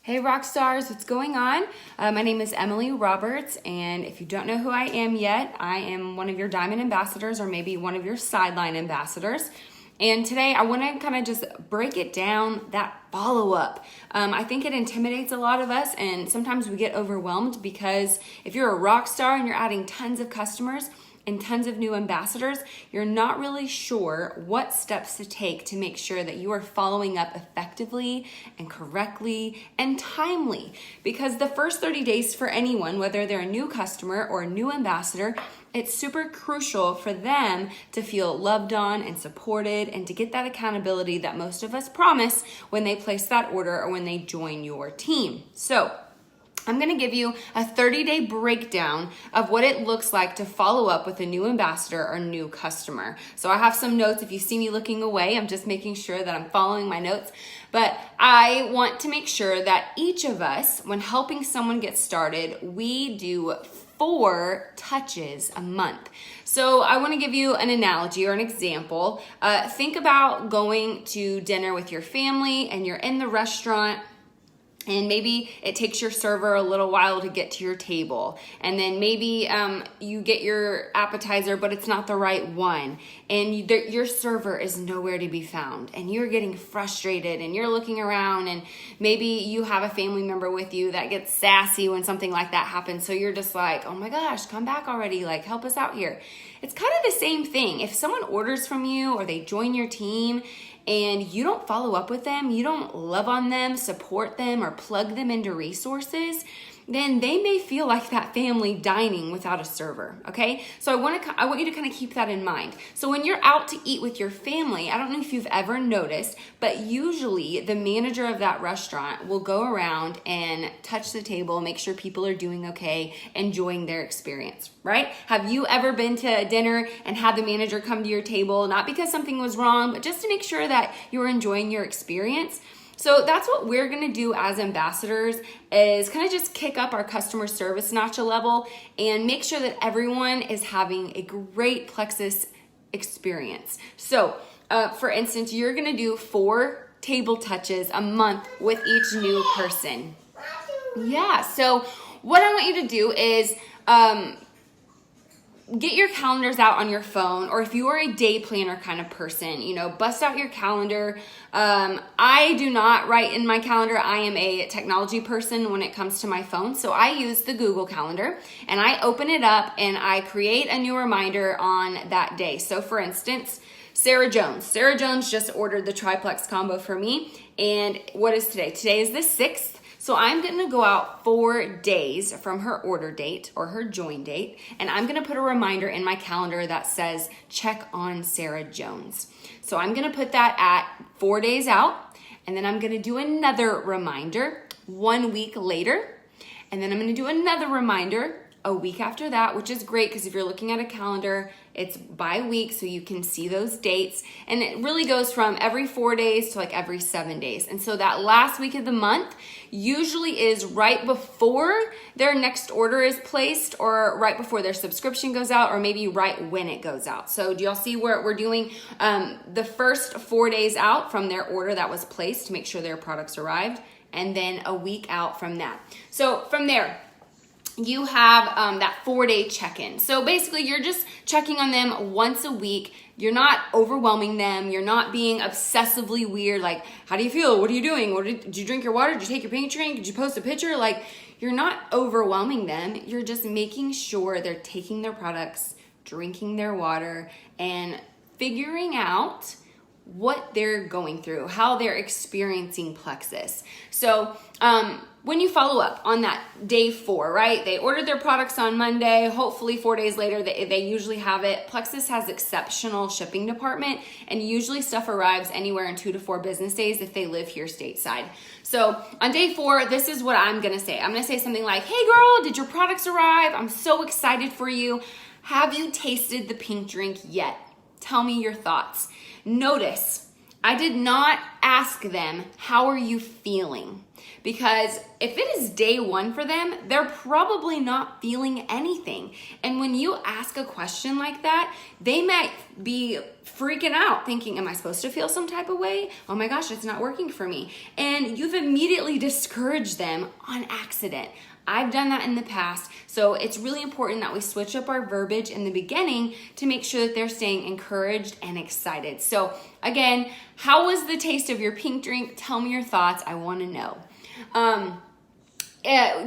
Hey rock stars, what's going on? My name is Emily Roberts, and if you don't know who I am yet, I am one of your Diamond Ambassadors or maybe one of your Sideline Ambassadors. And today I want to kind of just break it down, that follow-up. I think it intimidates a lot of us, and sometimes we get overwhelmed because if you're a rock star and you're adding tons of customers and tons of new ambassadors, you're not really sure what steps to take to make sure that you are following up effectively and correctly and timely. Because the first 30 days for anyone, whether they're a new customer or a new ambassador, it's super crucial for them to feel loved on and supported and to get that accountability that most of us promise when they place that order or when they join your team. So I'm gonna give you a 30-day breakdown of what it looks like to follow up with a new ambassador or new customer. So I have some notes. If you see me looking away, I'm just making sure that I'm following my notes. But I want to make sure that each of us, when helping someone get started, we do 4 touches a month. So I want to give you an analogy or an example. Think about going to dinner with your family and you're in the restaurant, and maybe it takes your server a little while to get to your table. And then maybe you get your appetizer, but it's not the right one. And your server is nowhere to be found. And you're getting frustrated and you're looking around, and maybe you have a family member with you that gets sassy when something like that happens. So you're just like, oh my gosh, come back already. Like, help us out here. It's kind of the same thing. If someone orders from you or they join your team and you don't follow up with them, you don't love on them, support them, or plug them into resources, then they may feel like that family dining without a server, okay? So I want you to kind of keep that in mind. So when you're out to eat with your family, I don't know if you've ever noticed, but usually the manager of that restaurant will go around and touch the table, make sure people are doing okay, enjoying their experience, right? Have you ever been to dinner and had the manager come to your table, not because something was wrong, but just to make sure that you're enjoying your experience? So that's what we're gonna do as ambassadors, is kind of just kick up our customer service notch a level and make sure that everyone is having a great Plexus experience. So for instance, you're gonna do 4 table touches a month with each new person. Yeah, so what I want you to do is get your calendars out on your phone, or if you are a day planner kind of person, bust out your calendar. I do not write in my calendar. I am a technology person when it comes to my phone. So I use the Google Calendar, and I open it up and I create a new reminder on that day. So for instance, Sarah Jones just ordered the triplex combo for me. And what is today? Today is the 6th. So I'm gonna go out 4 days from her order date or her join date, and I'm gonna put a reminder in my calendar that says, check on Sarah Jones. So I'm gonna put that at 4 days out, and then I'm gonna do another reminder 1 week later, and then I'm gonna do another reminder a week after that, which is great because if you're looking at a calendar, it's by week, so you can see those dates. And it really goes from every 4 days to like every 7 days. And so that last week of the month usually is right before their next order is placed, or right before their subscription goes out, or maybe right when it goes out. So do y'all see where we're doing the first 4 days out from their order that was placed to make sure their products arrived, and then a week out from that. So from there, you have that 4-day check-in. So basically you're just checking on them once a week. You're not overwhelming them. You're not being obsessively weird. Like, how do you feel? What are you doing? Did you drink your water? Did you take your pink drink? Did you post a picture? Like, you're not overwhelming them. You're just making sure they're taking their products, drinking their water, and figuring out what they're going through, how they're experiencing Plexus. So when you follow up on that day 4, right? They ordered their products on Monday. Hopefully 4 days later, they usually have it. Plexus has exceptional shipping department, and usually stuff arrives anywhere in 2 to 4 business days if they live here stateside. So on day 4, this is what I'm gonna say. I'm gonna say something like, hey girl, did your products arrive? I'm so excited for you. Have you tasted the pink drink yet? Tell me your thoughts. Notice I did not ask them, how are you feeling? Because if it is day one for them, they're probably not feeling anything. And when you ask a question like that, they might be freaking out thinking, am I supposed to feel some type of way? Oh my gosh, it's not working for me. And you've immediately discouraged them on accident. I've done that in the past, so it's really important that we switch up our verbiage in the beginning to make sure that they're staying encouraged and excited. So again, how was the taste of your pink drink? Tell me your thoughts. I want to know.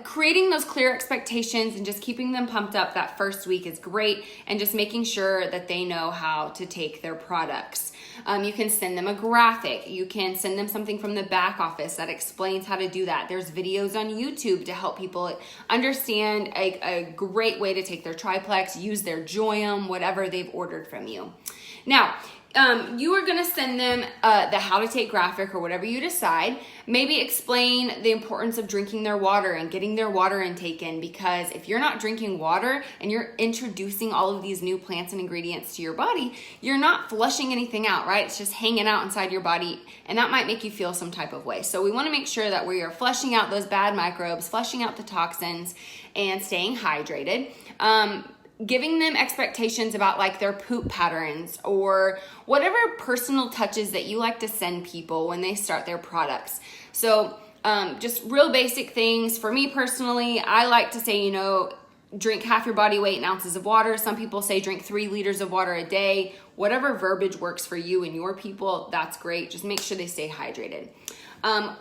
Creating those clear expectations and just keeping them pumped up that first week is great, and just making sure that they know how to take their products. You can send them a graphic. You can send them something from the back office that explains how to do that. There's videos on YouTube to help people understand a great way to take their triplex, use their Joyum, whatever they've ordered from you. Now, you are going to send them the how to take graphic or whatever you decide. Maybe explain the importance of drinking their water and getting their water intake in, because if you're not drinking water and you're introducing all of these new plants and ingredients to your body, you're not flushing anything out, right? It's just hanging out inside your body, and that might make you feel some type of way. So we want to make sure that we are flushing out those bad microbes, flushing out the toxins, and staying hydrated. Giving them expectations about like their poop patterns or whatever personal touches that you like to send people when they start their products. So just real basic things. For me personally, I like to say, drink half your body weight in ounces of water. Some people say drink 3 liters of water a day. Whatever verbiage works for you and your people, that's great. Just make sure they stay hydrated.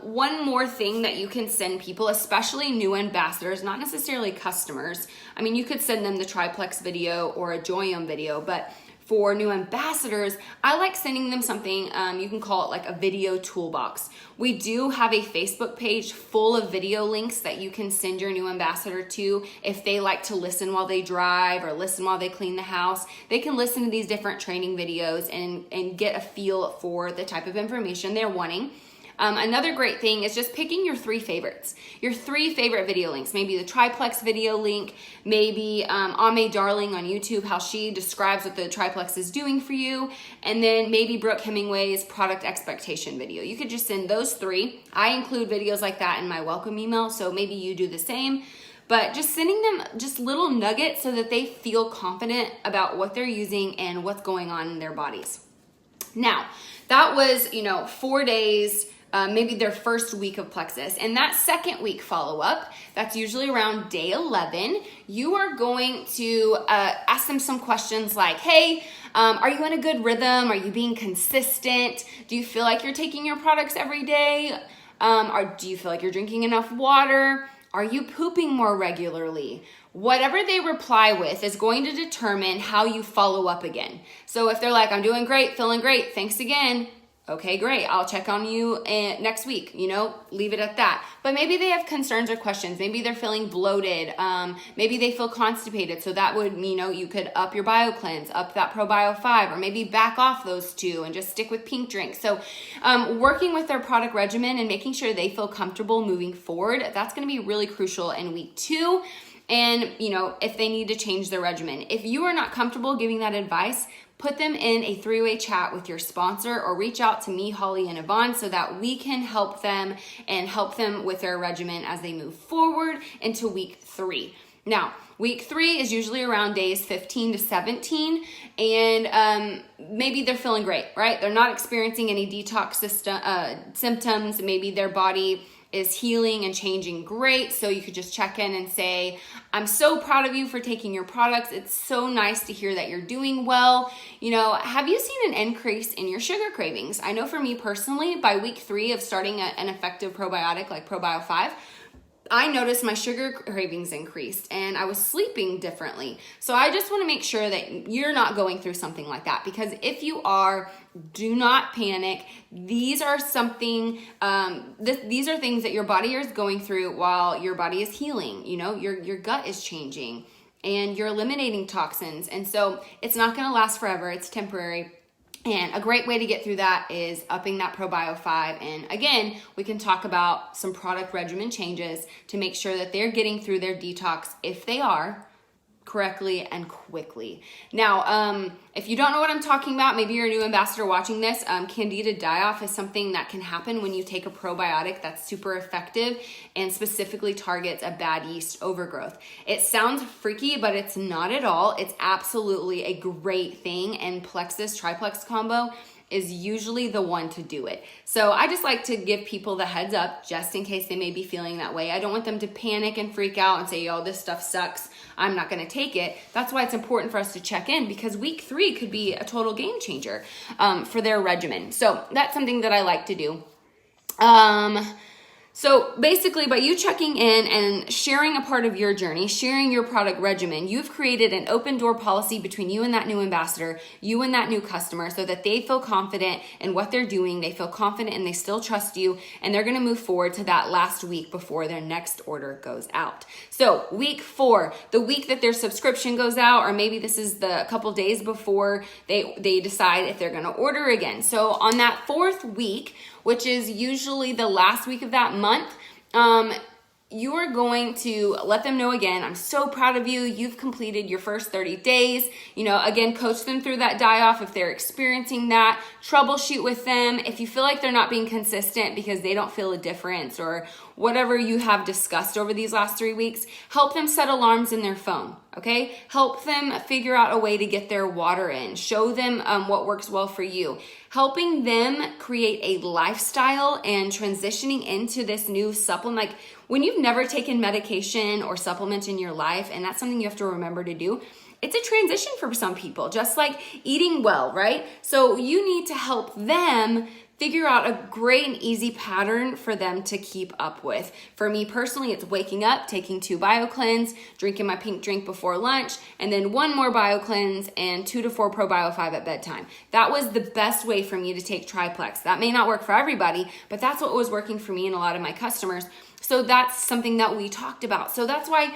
One more thing that you can send people, especially new ambassadors, not necessarily customers. I mean, you could send them the triplex video or a Joyum video, but for new ambassadors, I like sending them something, you can call it like a video toolbox. We do have a Facebook page full of video links that you can send your new ambassador to if they like to listen while they drive or listen while they clean the house. They can listen to these different training videos and get a feel for the type of information they're wanting. Another great thing is just picking your 3 favorites, your 3 favorite video links. Maybe the triplex video link, maybe Ame Darling on YouTube, how she describes what the triplex is doing for you, and then maybe Brooke Hemingway's product expectation video. You could just send those 3. I include videos like that in my welcome email, so maybe you do the same. But just sending them just little nuggets so that they feel confident about what they're using and what's going on in their bodies. Now, that was, 4 days, maybe their first week of Plexus. And that second week follow-up, that's usually around day 11, you are going to ask them some questions like, hey, are you in a good rhythm? Are you being consistent? Do you feel like you're taking your products every day? Or do you feel like you're drinking enough water? Are you pooping more regularly? Whatever they reply with is going to determine how you follow up again. So if they're like, I'm doing great, feeling great, thanks again. Okay, great. I'll check on you next week, leave it at that. But maybe they have concerns or questions. Maybe they're feeling bloated. Maybe they feel constipated. So that would, you could up your BioCleanse, up that ProBio 5, or maybe back off those 2 and just stick with pink drink. So working with their product regimen and making sure they feel comfortable moving forward, that's going to be really crucial in week 2. And, if they need to change their regimen. If you are not comfortable giving that advice, put them in a 3-way chat with your sponsor or reach out to me, Holly, and Yvonne so that we can help them and help them with their regimen as they move forward into week 3. Now, week 3 is usually around days 15 to 17, and maybe they're feeling great, right? They're not experiencing any detox symptoms. Maybe their body is healing and changing great. So you could just check in and say, I'm so proud of you for taking your products. It's so nice to hear that you're doing well. Have you seen an increase in your sugar cravings? I know for me personally, by week 3 of starting an effective probiotic like ProBio 5, I noticed my sugar cravings increased and I was sleeping differently. So I just want to make sure that you're not going through something like that, because if you are, do not panic. These are things that your body is going through while your body is healing. Your gut is changing and you're eliminating toxins. And so it's not going to last forever. It's temporary. And a great way to get through that is upping that ProBio 5. And again, we can talk about some product regimen changes to make sure that they're getting through their detox if they are correctly and quickly. Now, if you don't know what I'm talking about, maybe you're a new ambassador watching this, candida die-off is something that can happen when you take a probiotic that's super effective and specifically targets a bad yeast overgrowth. It sounds freaky, but it's not at all. It's absolutely a great thing, and Plexus Triplex combo is usually the one to do it. So I just like to give people the heads up just in case they may be feeling that way. I don't want them to panic and freak out and say, oh, this stuff sucks, I'm not gonna take it. That's why it's important for us to check in, because week 3 could be a total game changer for their regimen. So that's something that I like to do. So basically, by you checking in and sharing a part of your journey, sharing your product regimen, you've created an open door policy between you and that new ambassador, you and that new customer, so that they feel confident in what they're doing, they feel confident and they still trust you, and they're gonna move forward to that last week before their next order goes out. So week 4, the week that their subscription goes out, or maybe this is the couple days before they decide if they're gonna order again. So on that 4th week, which is usually the last week of that month, you are going to let them know again, I'm so proud of you. You've completed your first 30 days. You know, again, coach them through that die-off if they're experiencing that. Troubleshoot with them. If you feel like they're not being consistent because they don't feel a difference or whatever you have discussed over these last 3 weeks, help them set alarms in their phone, okay? Help them figure out a way to get their water in. Show them what works well for you. Helping them create a lifestyle and transitioning into this new supplement. Like when you've never taken medication or supplement in your life, and that's something you have to remember to do, it's a transition for some people, just like eating well, right? So you need to help them figure out a great and easy pattern for them to keep up with. For me personally, it's waking up, taking 2 BioCleanse, drinking my pink drink before lunch, and then 1 more BioCleanse and 2 to 4 ProBio 5 at bedtime. That was the best way for me to take Triplex. That may not work for everybody, but that's what was working for me and a lot of my customers. So that's something that we talked about. So that's why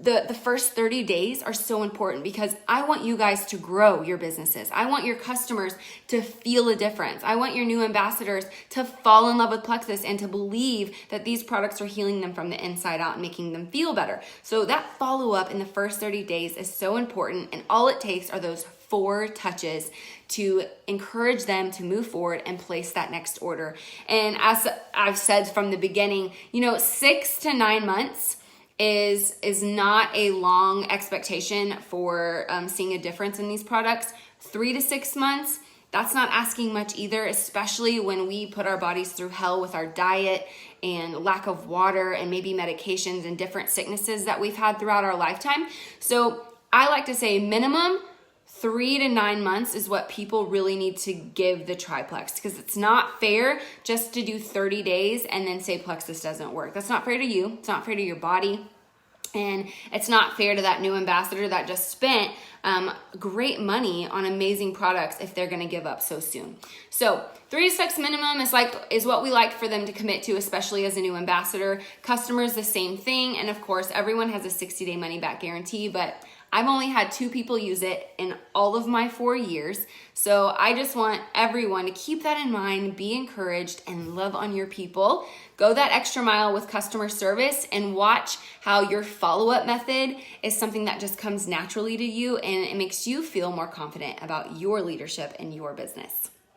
the first 30 days are so important, because I want you guys to grow your businesses. I want your customers to feel a difference. I want your new ambassadors to fall in love with Plexus and to believe that these products are healing them from the inside out and making them feel better. So that follow-up in the first 30 days is so important, and all it takes are those 4 touches to encourage them to move forward and place that next order. And as I've said from the beginning, 6 to 9 months is not a long expectation for seeing a difference in these products. 3 to 6 months, that's not asking much either, especially when we put our bodies through hell with our diet and lack of water and maybe medications and different sicknesses that we've had throughout our lifetime. So I like to say minimum 3 to 9 months is what people really need to give the Triplex, because it's not fair just to do 30 days and then say Plexus doesn't work. That's not fair to you. It's not fair to your body. And it's not fair to that new ambassador that just spent great money on amazing products if they're going to give up so soon. So 3 to 6 minimum is what we like for them to commit to, especially as a new ambassador. Customers, the same thing. And of course, everyone has a 60-day money-back guarantee, but I've only had 2 people use it in all of my 4 years. So I just want everyone to keep that in mind, be encouraged, and love on your people. Go that extra mile with customer service and watch how your follow-up method is something that just comes naturally to you, and it makes you feel more confident about your leadership and your business.